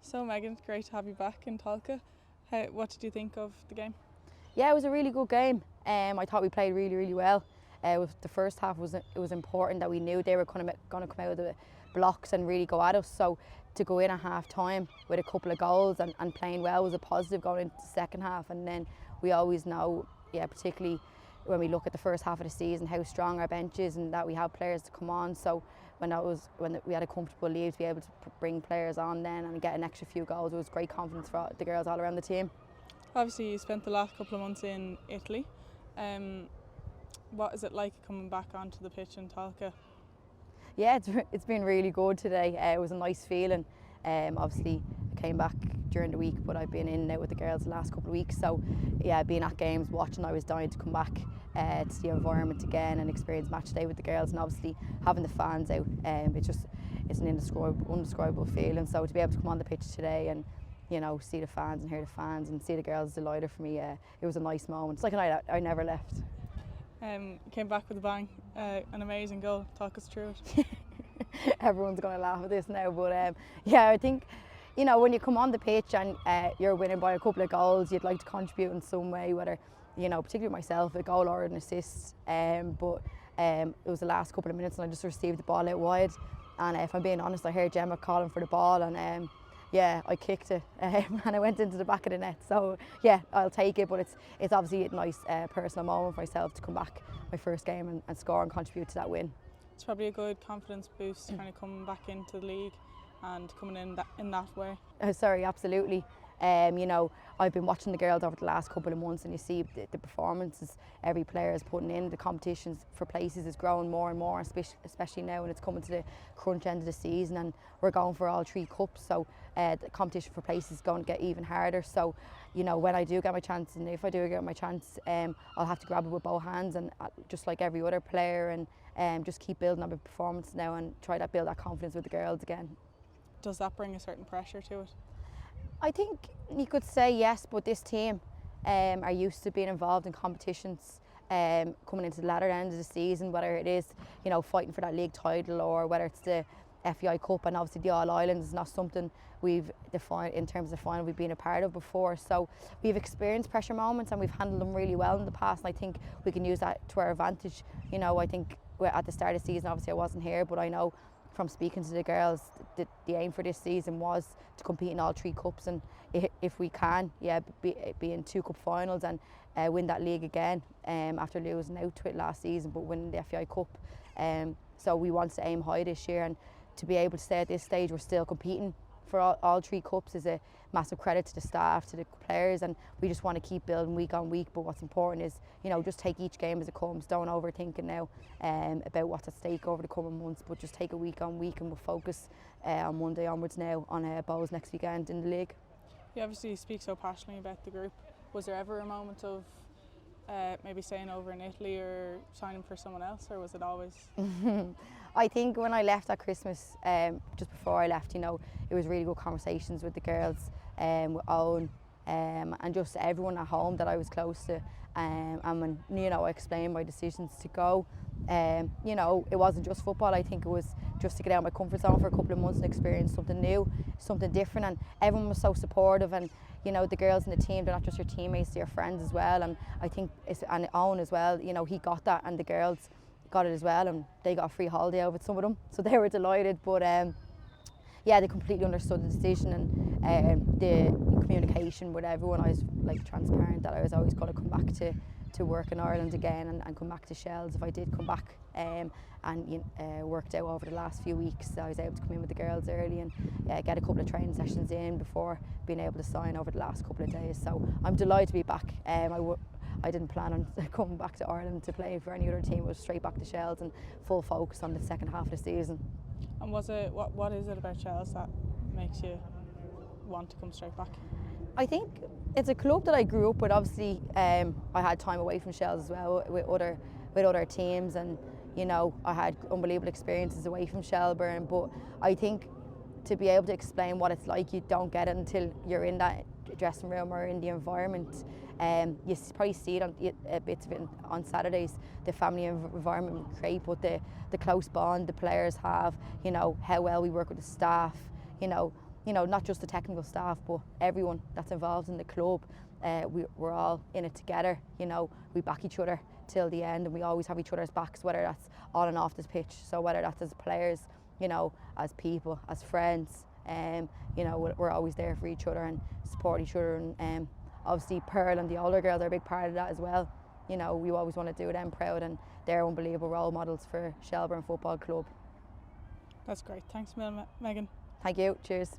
So Megan, great to have you back in Talca. What did you think of the game? Yeah, it was a really good game. I thought we played really well. With the first half, it was important that we knew they were going to come out of the blocks and really go at us. So to go in at half time with a couple of goals and playing well was a positive going into the second half. And then we always know, particularly when we look at the first half of the season, how strong our bench is and that we have players to come on. So when we had a comfortable lead to be able to bring players on then and get an extra few goals, it was great confidence for the girls all around the team. Obviously you spent the last couple of months in Italy. What is it like coming back onto the pitch in Talca? Yeah, it's been really good today. It was a nice feeling. Obviously I came back during the week, but I've been in and out with the girls the last couple of weeks. So yeah, being at games, watching, I was dying to come back to the environment again and experience match day with the girls, and obviously having the fans out. It's an indescribable feeling. So to be able to come on the pitch today and see the fans and hear the fans and see the girls delighted for me, it was a nice moment. It's like a night I never left. Came back with a bang, an amazing goal. Talk us through it. Everyone's going to laugh at this now, but yeah, I think when you come on the pitch and you're winning by a couple of goals, you'd like to contribute in some way, whether particularly myself, a goal or an assist. But it was the last couple of minutes and I just received the ball out wide, and if I'm being honest, I heard Gemma calling for the ball, and yeah, I kicked it and I went into the back of the net. So yeah, I'll take it, but it's obviously a nice personal moment for myself to come back my first game and score and contribute to that win. It's probably a good confidence boost kind of coming back into the league and coming in that way. Sorry, absolutely. I've been watching the girls over the last couple of months, and you see the performances every player is putting in. The competitions for places is growing more and more, especially now when it's coming to the crunch end of the season and we're going for all 3 cups. So the competition for places is going to get even harder. So when I do get my chance, and if I do get my chance, I'll have to grab it with both hands, and just like every other player, and just keep building on my performance now and try to build that confidence with the girls again. Does that bring a certain pressure to it? I think you could say yes, but this team are used to being involved in competitions coming into the latter end of the season, whether it is fighting for that league title or whether it's the FEI Cup, and obviously the All Irelands is not something we've defined in terms of final we've been a part of before. So we've experienced pressure moments and we've handled them really well in the past, and I think we can use that to our advantage. I think at the start of the season, obviously I wasn't here, but I know from speaking to the girls, the aim for this season was to compete in all 3 cups, and if we can, be in 2 cup finals and win that league again after losing out to it last season, but winning the FEI Cup. So we want to aim high this year, and to be able to stay at this stage, we're still competing for all 3 cups is a massive credit to the staff, to the players, and we just want to keep building week on week. But what's important is just take each game as it comes. Don't overthink it now about what's at stake over the coming months, but just take it week on week, and we'll focus on Monday onwards now on Bows next weekend in the league. You obviously speak so passionately about the group. Was there ever a moment of maybe staying over in Italy or signing for someone else, or was it always? I think when I left at Christmas, just before I left, it was really good conversations with the girls, with Owen, and just everyone at home that I was close to. And when I explained my decisions to go, it wasn't just football. I think it was just to get out of my comfort zone for a couple of months and experience something new, something different. And everyone was so supportive, and the girls in the team, they're not just your teammates, they're your friends as well. And I think and Owen as well, he got that, and the girls got it as well, and they got a free holiday out of it, some of them, so they were delighted. But yeah, they completely understood the decision, and the communication with everyone. I was transparent that I was always going to come back to work in Ireland again, and come back to Shels if I did come back, and worked out over the last few weeks. So I was able to come in with the girls early and get a couple of training sessions in before being able to sign over the last couple of days. So I'm delighted to be back. I didn't plan on coming back to Ireland to play for any other team. It was straight back to Shels and full focus on the second half of the season. And what is it about Shels that makes you want to come straight back? I think it's a club that I grew up with. Obviously, I had time away from Shels as well with other teams, and I had unbelievable experiences away from Shelburne. But I think to be able to explain what it's like, you don't get it until you're in that dressing room or in the environment. You probably see it on bits of it on Saturdays, the family environment we create, but the close bond the players have, how well we work with the staff, you know, not just the technical staff, but everyone that's involved in the club. We're all in it together, you know, we back each other till the end, and we always have each other's backs, whether that's on and off this pitch. So whether that's as players, you know, as people, as friends, you know, we're always there for each other and support each other. And obviously Pearl and the older girls are a big part of that as well. You know, we always want to do them proud, and they're unbelievable role models for Shelbourne Football Club. That's great. Thanks, Megan. Thank you. Cheers.